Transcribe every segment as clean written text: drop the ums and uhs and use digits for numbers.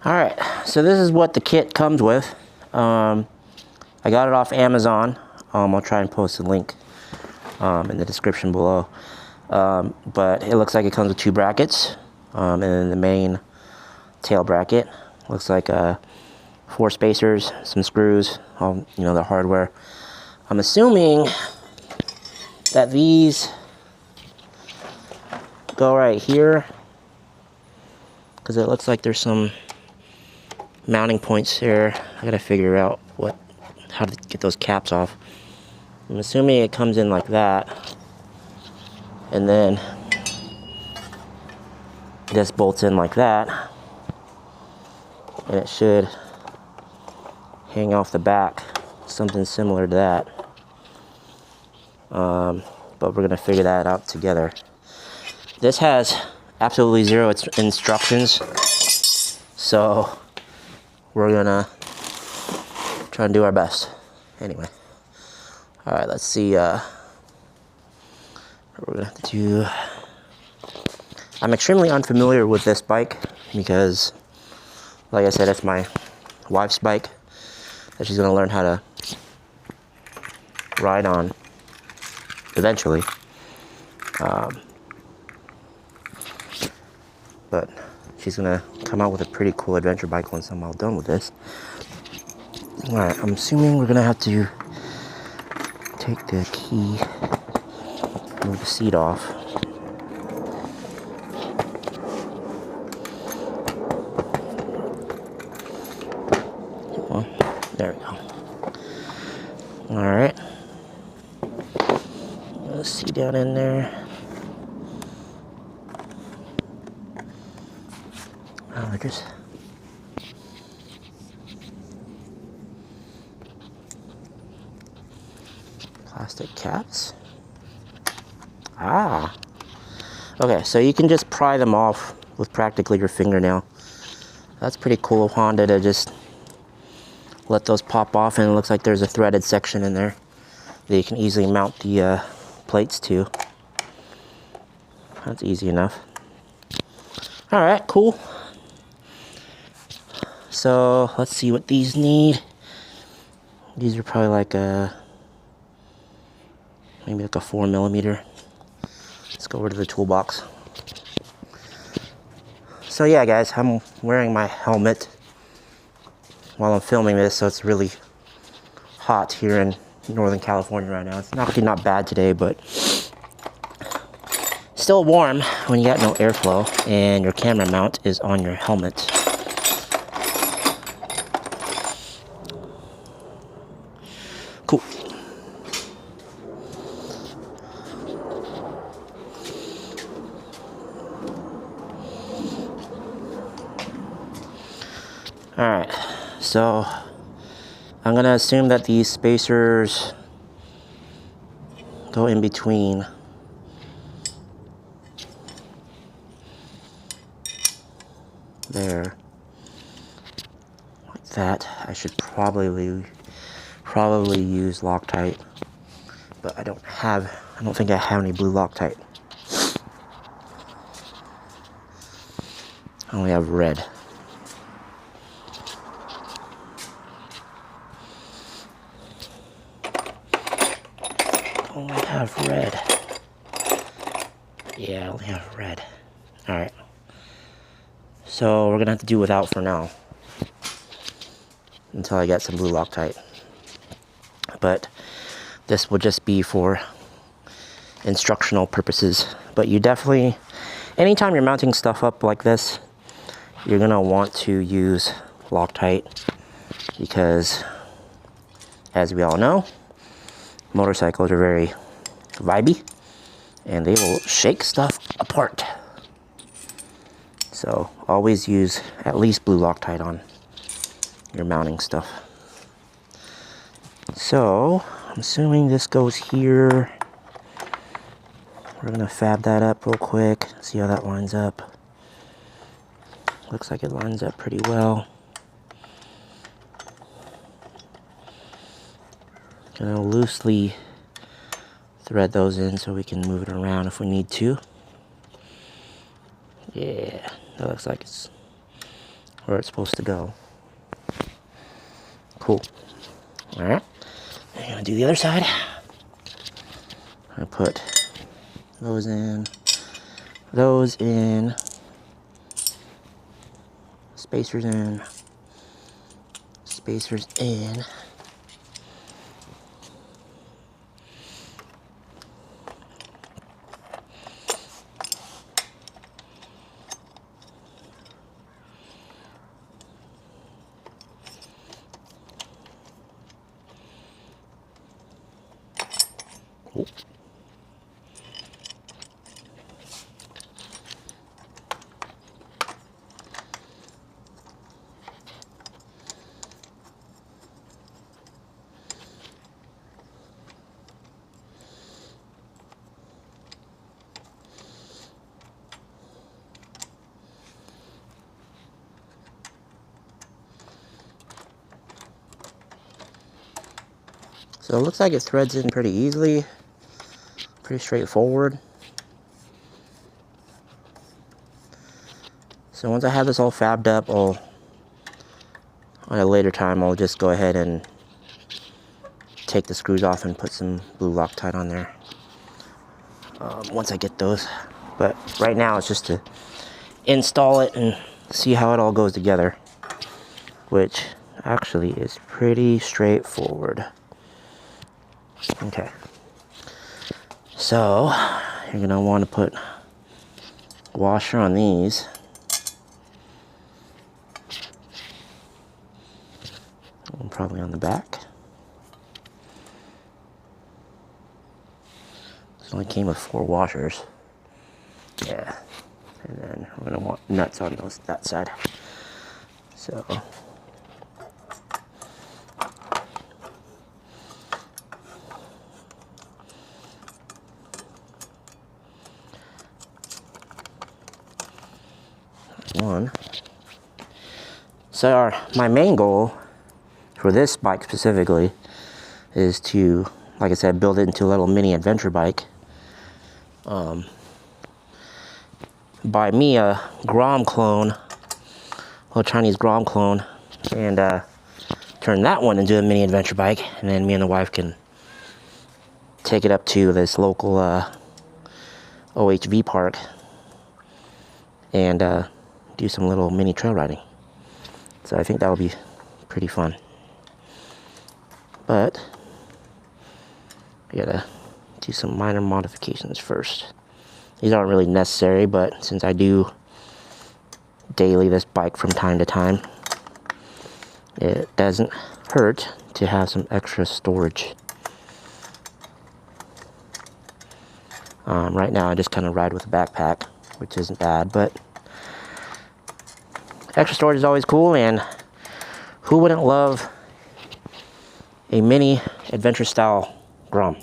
Alright, so this is what the kit comes with. I got it off Amazon. I'll try and post a link in the description below. But it looks like it comes with 2 brackets. And then the main tail bracket. Looks like 4 spacers, some screws, all, you know, the hardware. I'm assuming that these go right here, because it looks like there's some mounting points here. I gotta figure out how to get those caps off. I'm assuming it comes in like that, and then this bolts in like that, and it should hang off the back, something similar to that. But we're gonna figure that out together. This has absolutely 0 instructions, so we're gonna try and do our best. Anyway, all right, let's see. What we're gonna have to do. I'm extremely unfamiliar with this bike because, like I said, it's my wife's bike that she's gonna learn how to ride on eventually. But she's gonna come out with a pretty cool adventure bike once I'm all done with this. All right, I'm assuming we're gonna have to take the key, move the seat off. Well, there we go. All right. Let's see down in there. Oh, just plastic caps. Ah. Okay, so you can just pry them off with practically your fingernail. That's pretty cool of Honda to just let those pop off, and it looks like there's a threaded section in there that you can easily mount the plates to. That's easy enough. All right, cool. So let's see what these need. These are probably like maybe like a 4mm. Let's go over to the toolbox. So yeah, guys, I'm wearing my helmet while I'm filming this, so it's really hot here in Northern California right now. It's actually not bad today, but still warm when you got no airflow and your camera mount is on your helmet. Cool. All right, so I'm gonna assume that these spacers go in between there, like that. I should probably use Loctite, but I don't think I have any blue Loctite. I only have red. Only have red. Yeah, I only have red. All right. So we're gonna have to do without for now until I get some blue Loctite. But this will just be for instructional purposes. But you definitely, anytime you're mounting stuff up like this, you're gonna want to use Loctite because, as we all know, motorcycles are very vibey and they will shake stuff apart. So always use at least blue Loctite on your mounting stuff. So I'm assuming this goes here. We're gonna fab that up real quick, see how that lines up. Looks like it lines up pretty well. Gonna loosely thread those in so we can move it around if we need to. Yeah, that looks like it's where it's supposed to go. Cool. Alright. I'm gonna do the other side. I'm gonna put those in, spacers in, spacers in. Cool. So it looks like it threads in pretty easily, pretty straightforward. So once I have this all fabbed up, at a later time, I'll just go ahead and take the screws off and put some blue Loctite on there once I get those. But right now it's just to install it and see how it all goes together, which actually is pretty straightforward. Okay, so you're gonna want to put washer on these. And probably on the back. It only came with 4 washers. Yeah, and then we're gonna want nuts on that side. So. One. So my main goal for this bike specifically is to, like I said, build it into a little mini adventure bike. Buy me a Grom clone, a little Chinese Grom clone, and turn that one into a mini adventure bike, and then me and the wife can take it up to this local OHV park and do some little mini trail riding. So I think that will be pretty fun. But we gotta do some minor modifications first. These aren't really necessary, but since I do daily this bike from time to time, it doesn't hurt to have some extra storage. Right now I just kind of ride with a backpack, which isn't bad, but extra storage is always cool, and who wouldn't love a mini adventure style Grom?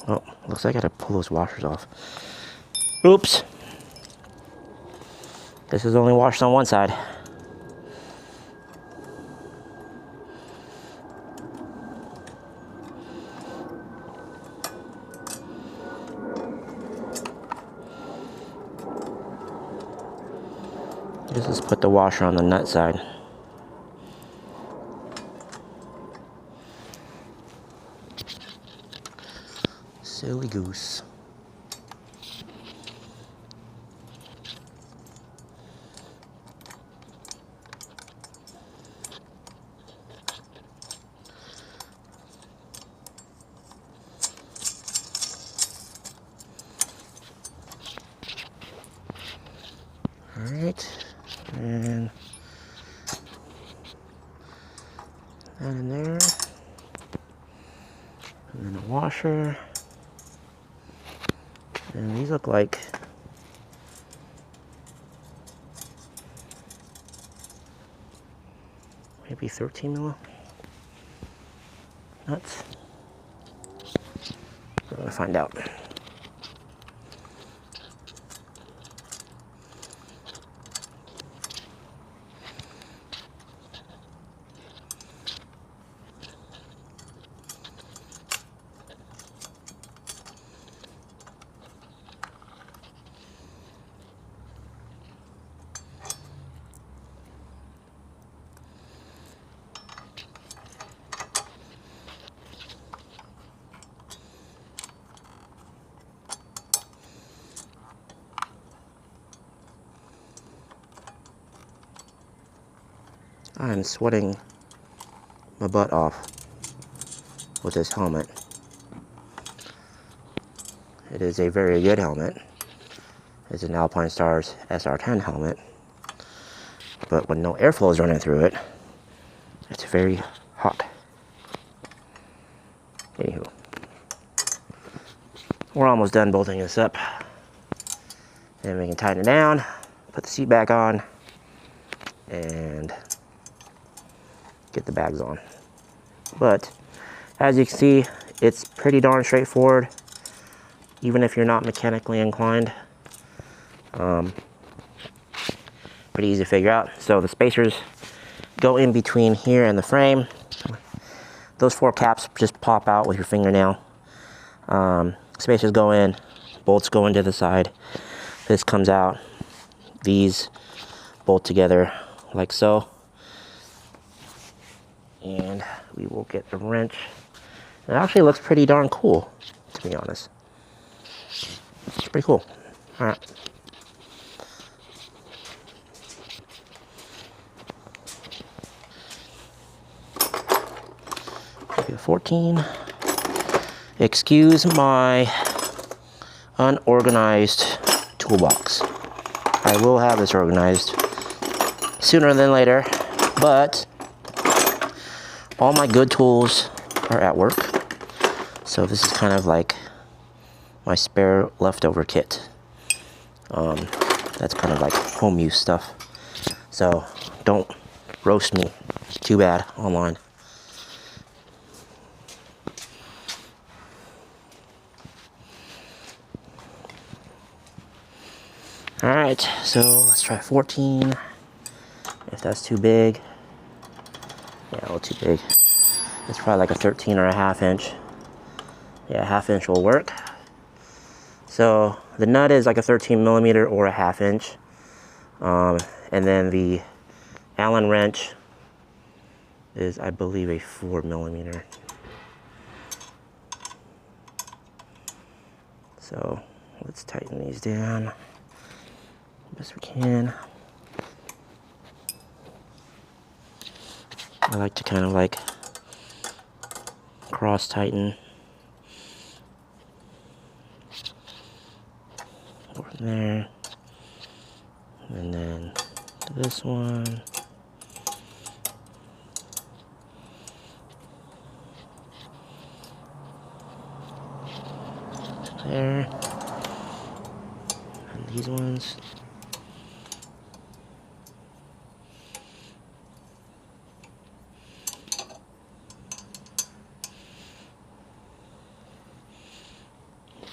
Oh, looks like I gotta pull those washers off. Oops. This is only washed on one side. Just put the washer on the nut side. Silly goose. All right, and that in there, and then a washer. And these look like maybe 13 mil nuts. We're gonna find out. I'm sweating my butt off with this helmet. It is a very good helmet. It's an Alpine Stars SR10 helmet. But when no airflow is running through it, it's very hot. Anywho, we're almost done bolting this up. And we can tighten it down, put the seat back on, and get the bags on. But as you can see, it's pretty darn straightforward, even if you're not mechanically inclined. Pretty easy to figure out. So the spacers go in between here and the frame. Those 4 caps just pop out with your fingernail. Spacers go in, bolts go into the side. This comes out. These bolt together like so. And we will get the wrench. It actually looks pretty darn cool, to be honest. It's pretty cool. All right. Maybe a 14. Excuse my unorganized toolbox. I will have this organized sooner than later, but all my good tools are at work. So this is kind of like my spare leftover kit. That's kind of like home use stuff. So don't roast me too bad online. Alright, so let's try 14. If that's too big. Yeah, a little too big. It's probably like a 13 or a ½ inch. Yeah, a ½ inch will work. So the nut is like a 13 millimeter or a ½ inch. And then the Allen wrench is, I believe, a 4 millimeter. So let's tighten these down best we can. I like to kind of like cross tighten over there, and then this one, there, and these ones.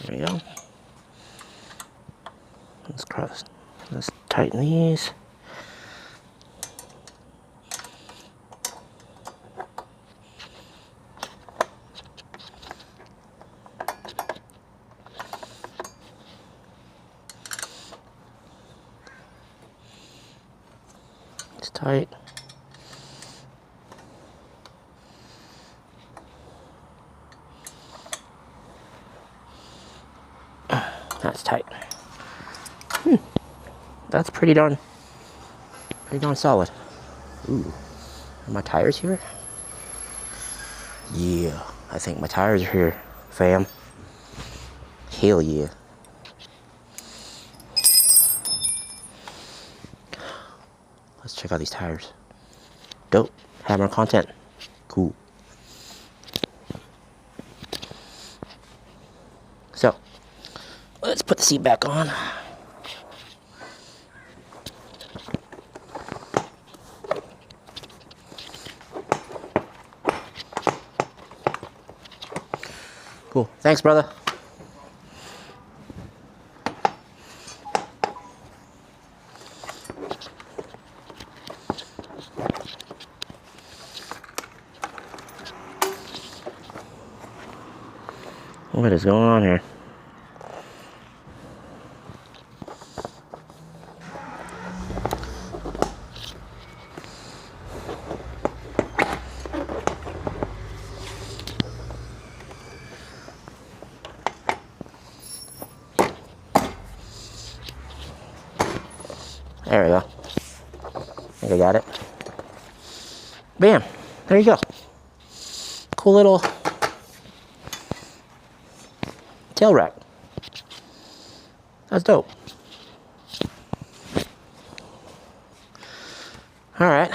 There we go. Let's tighten these. It's tight. That's tight. That's pretty darn solid. Ooh, are my tires here? Yeah, I think my tires are here, fam. Hell yeah. Let's check out these tires. Dope. Hammer content. Cool. So, let's put the seat back on. Cool. Thanks, brother. What is going on here? There we go. I think I got it. Bam, there you go. Cool little tail rack. That's dope. All right.